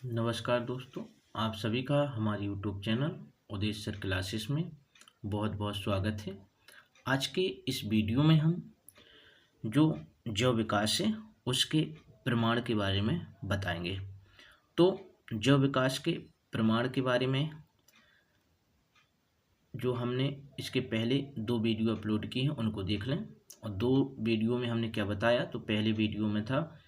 नमस्कार दोस्तों, आप सभी का हमारे यूट्यूब चैनल उदेश सर क्लासेस में बहुत बहुत स्वागत है। आज के इस वीडियो में हम जो जैव विकास है उसके प्रमाण के बारे में बताएंगे। तो जैव विकास के प्रमाण के बारे में जो हमने इसके पहले 2 वीडियो अपलोड किए हैं उनको देख लें। और 2 वीडियो में हमने क्या बताया, तो पहले वीडियो में था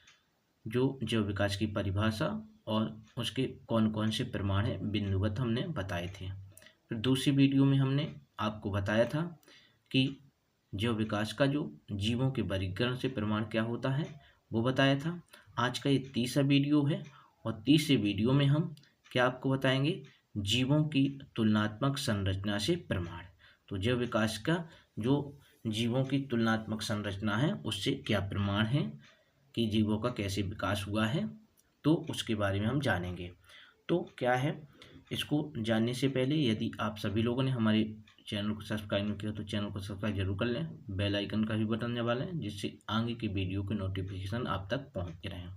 जो जैव विकास की परिभाषा और उसके कौन कौन से प्रमाण हैं बिंदुवत हमने बताए थे। फिर दूसरी वीडियो में हमने आपको बताया था कि जैव विकास का जो जीवों के वर्गीकरण से प्रमाण क्या होता है वो बताया था। आज का ये तीसरा वीडियो है और तीसरे वीडियो में हम क्या आपको बताएंगे, जीवों की तुलनात्मक संरचना से प्रमाण। तो जैव विकास का जो जीवों की तुलनात्मक संरचना है उससे क्या प्रमाण है कि जीवों का कैसे विकास हुआ है, तो उसके बारे में हम जानेंगे। तो क्या है, इसको जानने से पहले यदि आप सभी लोगों ने हमारे चैनल को सब्सक्राइब नहीं किया तो चैनल को सब्सक्राइब जरूर कर लें, बेल आइकन का भी बटन दबा लें जिससे आगे की वीडियो के नोटिफिकेशन आप तक पहुंचते रहें।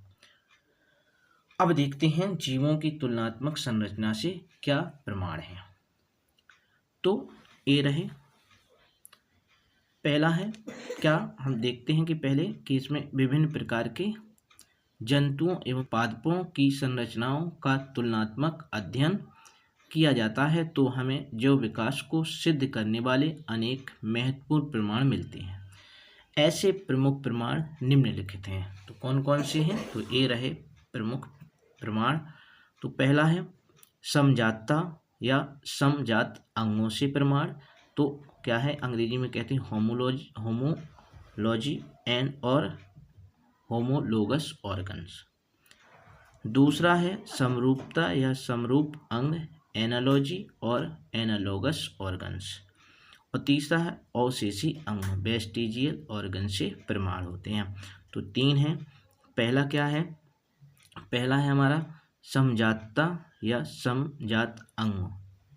अब देखते हैं जीवों की तुलनात्मक संरचना से क्या प्रमाण है। तो ये रहे पहला है, क्या हम देखते हैं कि पहले कि इसमें विभिन्न प्रकार के जंतुओं एवं पादपों की संरचनाओं का तुलनात्मक अध्ययन किया जाता है तो हमें जैव विकास को सिद्ध करने वाले अनेक महत्वपूर्ण प्रमाण मिलते हैं। ऐसे प्रमुख प्रमाण निम्नलिखित हैं। तो कौन कौन से हैं, तो ये रहे प्रमुख प्रमाण। तो पहला है समजातता या समजात अंगों से प्रमाण। तो क्या है, अंग्रेजी में कहते हैं होमोलॉजी एंड और होमोलोगस ऑर्गन्स। दूसरा है समरूपता या समरूप अंग, एनालॉजी और एनालोगस ऑर्गन्स। और तीसरा है अवशेषी अंग, वेस्टिजियल ऑर्गन से प्रमाण होते हैं। तो 3 है। पहला क्या है, पहला है हमारा समजातता या समजात अंग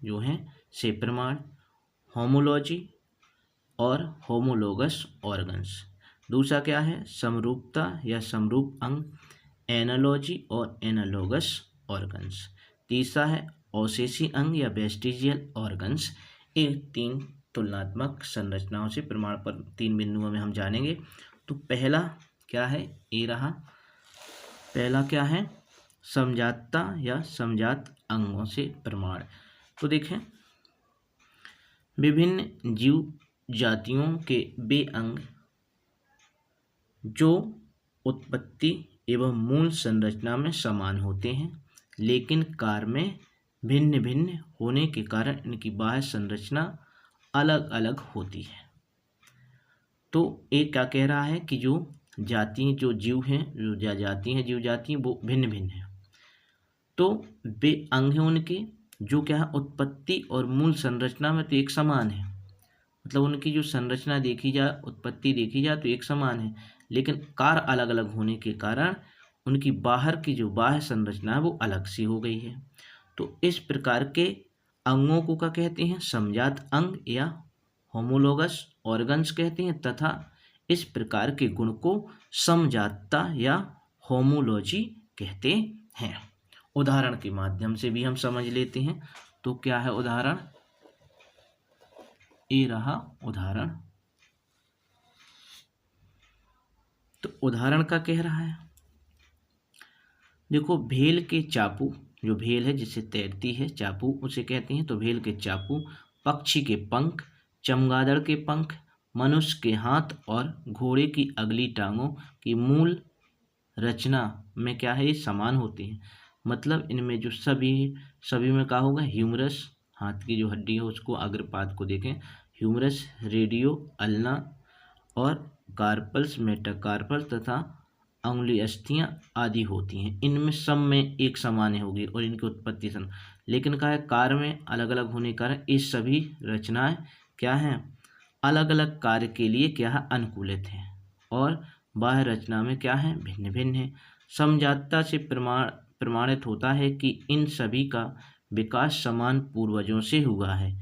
जो है से प्रमाण, होमोलॉजी और होमोलोगस ऑर्गन्स। दूसरा क्या है समरूपता या समरूप अंग, एनालॉजी और एनालोगस ऑर्गन्स। तीसरा है अवशेषी अंग या वेस्टिजियल ऑर्गन्स। ये 3 तुलनात्मक संरचनाओं से प्रमाण पर 3 बिंदुओं में हम जानेंगे। तो पहला क्या है, ये रहा पहला क्या है, समजातता या समजात अंगों से प्रमाण। तो देखें, विभिन्न जीव जातियों के वे अंग जो उत्पत्ति एवं मूल संरचना में समान होते हैं लेकिन कार्य में भिन्न भिन्न होने के कारण इनकी बाह्य संरचना अलग अलग होती है। तो एक क्या कह रहा है कि जो जाति जो जीव हैं, जो जाति हैं जीव जाति वो भिन्न भिन्न हैं। तो वे अंग हैं उनके जो क्या है उत्पत्ति और मूल संरचना में तो एक समान है, मतलब उनकी जो संरचना देखी जाए, उत्पत्ति देखी जाए तो एक समान है, लेकिन कार्य अलग अलग होने के कारण उनकी बाहर की जो बाह्य संरचना है वो अलग सी हो गई है। तो इस प्रकार के अंगों को क्या कहते हैं, समजात अंग या होमोलोगस ऑर्गन्स कहते हैं, तथा इस प्रकार के गुण को समजातता या होमोलॉजी कहते हैं। उदाहरण के माध्यम से भी हम समझ लेते हैं। तो क्या है उदाहरण, ये रहा उदाहरण। तो उदाहरण का कह रहा है, देखो भेल के चापू, जो भेल है जिससे तैरती है चापू उसे कहते हैं, तो भेल के चापू, पक्षी के पंख, चमगादड़ के पंख, मनुष्य के हाथ और घोड़े की अगली टांगों की मूल रचना में क्या है, ये समान होते हैं। मतलब इनमें जो सभी में क्या होगा, ह्यूमरस, हाथ की जो हड्डी है उसको अग्रपाद को देखें, ह्यूमरस, रेडियो, अल्ना और कार्पल्स, मेटाकार्पल तथा अंगुली अस्थियां आदि होती हैं। इनमें सब में एक समान होगी और इनकी उत्पत्ति समान, लेकिन क्या है कार्य में अलग अलग होने के कारण ये सभी रचनाएं क्या हैं, अलग अलग कार्य के लिए क्या है अनुकूलित हैं और बाह्य रचना में क्या है भिन्न भिन्न है। समजातता से प्रमाणित होता है कि इन सभी का विकास समान पूर्वजों से हुआ है।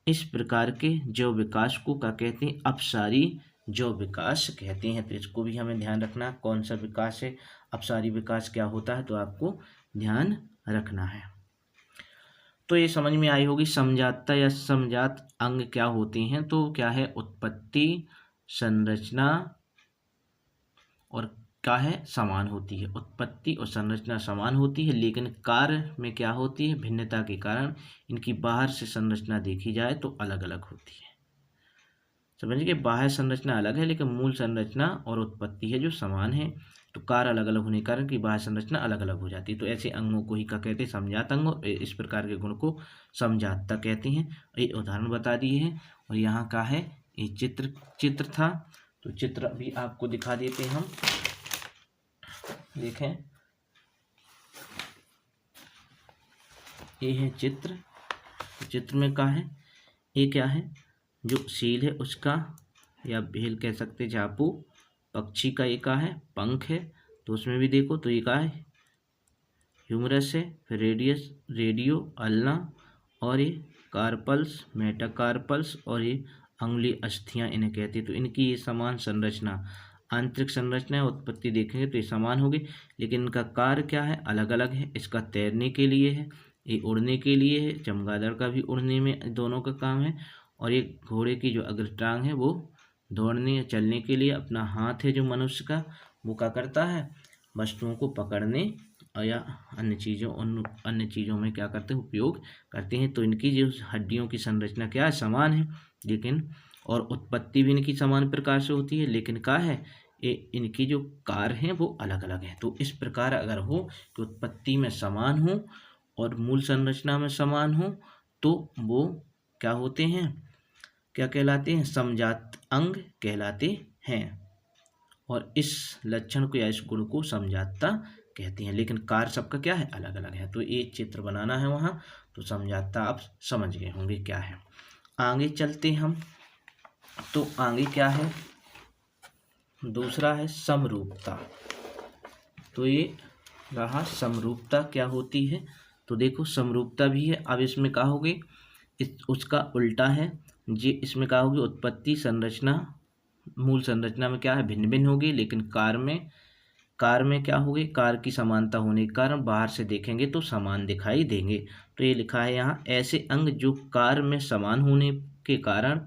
इस प्रकार के जैव विकास को क्या कहते हैं, अपसारी जैव विकास कहते हैं। तो इसको भी हमें ध्यान रखना, कौन सा विकास है, अपसारी विकास क्या होता है, तो आपको ध्यान रखना है। तो ये समझ में आई होगी समजातता या समजात अंग क्या होते हैं। तो क्या है, उत्पत्ति, संरचना और क्या है, समान होती है। उत्पत्ति और संरचना समान होती है, लेकिन कार्य में क्या होती है, भिन्नता के कारण इनकी बाहर से संरचना देखी जाए तो अलग अलग होती है। समझिए, बाह्य संरचना अलग है लेकिन मूल संरचना और उत्पत्ति है जो समान है। तो कार्य अलग अलग होने के कारण की बाह्य संरचना अलग अलग हो जाती है। तो ऐसे अंगों को ही क्या कहते हैं, समजात अंग। और इस प्रकार के गुण को समजातता कहते हैं। ये उदाहरण बता दिए हैं। और यहाँ का है ये चित्र था, तो चित्र भी आपको दिखा देते हैं हम। देखें, ये है चित्र। चित्र में क्या है, ये क्या है, जो सील है उसका, या भेल कह सकते, झापू, पक्षी का ये का है, पंख है। तो उसमें भी देखो तो ये का है, ह्यूमरस है, फिर रेडियस, रेडियो, अल्ना, और ये कार्पल्स, मेटाकार्पल्स, और ये अंगुली अस्थियां इन्हें कहते हैं। तो इनकी ये समान संरचना, आंतरिक संरचना है, उत्पत्ति देखेंगे तो ये समान होगी, लेकिन इनका कार्य क्या है, अलग अलग है। इसका तैरने के लिए है, ये उड़ने के लिए है, चमगादड़ का भी उड़ने में दोनों का काम है। और ये घोड़े की जो अग्रटांग है वो दौड़ने या चलने के लिए, अपना हाथ है जो मनुष्य का, वो क्या करता है, वस्तुओं को पकड़ने या अन्य चीज़ों में क्या करते हैं, उपयोग करते हैं। तो इनकी जो हड्डियों की संरचना क्या है, समान है, लेकिन और उत्पत्ति भी इनकी समान प्रकार से होती है, लेकिन क्या है, ये इनकी जो कार्य हैं वो अलग अलग है। तो इस प्रकार अगर हो कि उत्पत्ति में समान हो और मूल संरचना में समान हो, तो वो क्या होते हैं, क्या कहलाते हैं, समजात अंग कहलाते हैं। और इस लक्षण को या इस गुण को समजातता कहते हैं, लेकिन कार्य सबका क्या है, अलग अलग है। तो ये चित्र बनाना है वहाँ, तो समजातता आप समझ गए होंगे क्या है। आगे चलते हम। तो आगे क्या है, दूसरा है समरूपता। तो ये रहा समरूपता क्या होती है। तो देखो, समरूपता भी है। अब इसमें क्या होगी, उसका उल्टा है जी। इसमें क्या होगी, उत्पत्ति, संरचना, मूल संरचना में क्या है, भिन्न भिन्न होगी, लेकिन कार्य में क्या होगी, कार्य की समानता होने के कारण बाहर से देखेंगे तो समान दिखाई देंगे। तो ये लिखा है यहाँ, ऐसे अंग जो कार्य में समान होने के कारण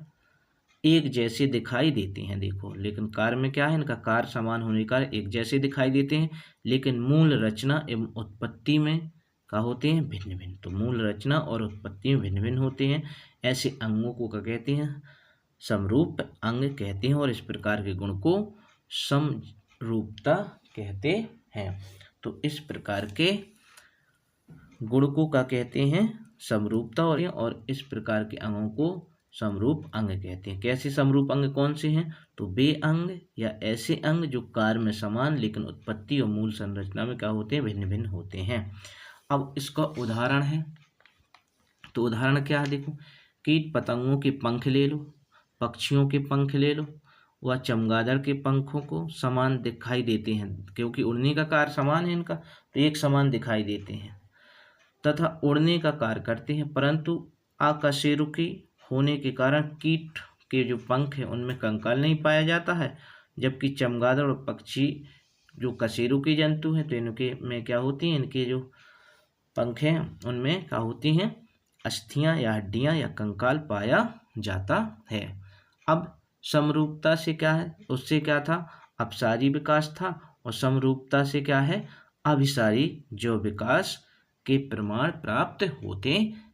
एक जैसे दिखाई देते हैं। देखो, लेकिन कार्य में क्या है, इनका कार्य समान होने के कारण एक जैसे दिखाई देते हैं, लेकिन मूल रचना एवं उत्पत्ति में क्या होते हैं, भिन्न भिन्न। तो मूल रचना और उत्पत्ति में भिन्न भिन्न होते हैं। ऐसे अंगों को क्या कहते हैं, समरूप अंग कहते हैं। और इस प्रकार के गुण को समरूपता कहते हैं। तो इस प्रकार के गुण को क्या कहते हैं, समरूपता। और इस प्रकार के अंगों को समरूप अंग कहते हैं। कैसे समरूप अंग कौन से हैं, तो वे अंग या ऐसे अंग जो कार्य में समान लेकिन उत्पत्ति और मूल संरचना में क्या होते हैं, भिन्न भिन्न होते हैं। अब इसका उदाहरण है, तो उदाहरण क्या है, देखो, कीट पतंगों के पंख ले लो, पक्षियों के पंख ले लो, वह चमगादड़ के पंखों को समान दिखाई देते हैं, क्योंकि उड़ने का कार्य समान है इनका, तो एक समान दिखाई देते हैं तथा उड़ने का कार्य करते हैं, परंतु अकशेरुकी होने के कारण कीट के जो पंख हैं उनमें कंकाल नहीं पाया जाता है, जबकि चमगादड़ और पक्षी जो कशेरुकी जंतु हैं तो इनके में क्या होती हैं, इनके जो पंख हैं उनमें क्या होती हैं, अस्थियां या हड्डियां या कंकाल पाया जाता है। अब समरूपता से क्या है, उससे क्या था, अपसारी विकास था, और समरूपता से क्या है, अभिसारी जो विकास के प्रमाण प्राप्त होते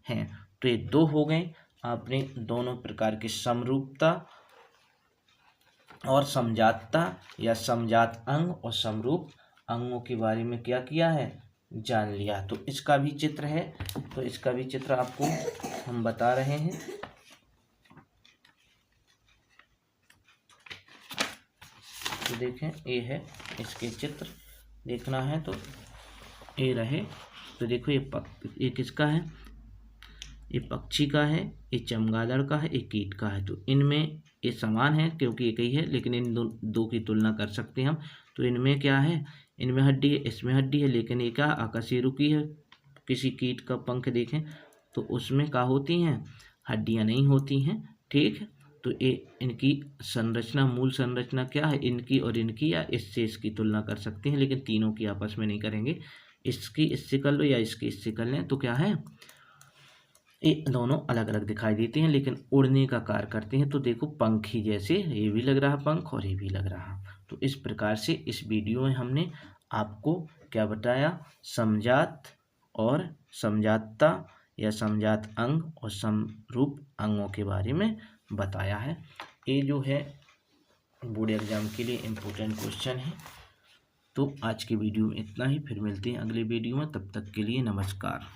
हैं। तो ये दो हो गए, आपने दोनों प्रकार की समरूपता और समजातता या समजात अंग और समरूप अंगों के बारे में क्या किया है, जान लिया। तो इसका भी चित्र है, तो इसका भी चित्र आपको हम बता रहे हैं। तो देखें, ये है इसके चित्र, देखना है तो ये रहे। तो देखो, ये किसका है, ये पक्षी का है, ये चमगादड़ का है, ये कीट का है। तो इनमें ये समान है क्योंकि एक ही है, लेकिन इन दो की तुलना कर सकते हैं हम। तो इनमें क्या है, इनमें हड्डी है, इसमें हड्डी है, लेकिन ये क्या अकशेरुकी है। किसी कीट का पंख देखें तो उसमें क्या होती हैं, हड्डियां नहीं होती हैं, ठीक है। तो ये इनकी संरचना, मूल संरचना क्या है इनकी और इनकी, या इससे इसकी तुलना कर सकते हैं, लेकिन तीनों की आपस में नहीं करेंगे। इसकी इससे कर लो या इसकी इससे कर लें तो क्या है, ये दोनों अलग अलग दिखाई देते हैं लेकिन उड़ने का कार्य करते हैं। तो देखो पंखी जैसे, ये भी लग रहा पंख और ये भी लग रहा। तो इस प्रकार से इस वीडियो में हमने आपको क्या बताया, समजात और समजातता या समजात अंग और समरूप अंगों के बारे में बताया है। ये जो है बोर्ड एग्जाम के लिए इम्पोर्टेंट क्वेश्चन है। तो आज की वीडियो में इतना ही, फिर मिलते हैं अगले वीडियो में, तब तक के लिए नमस्कार।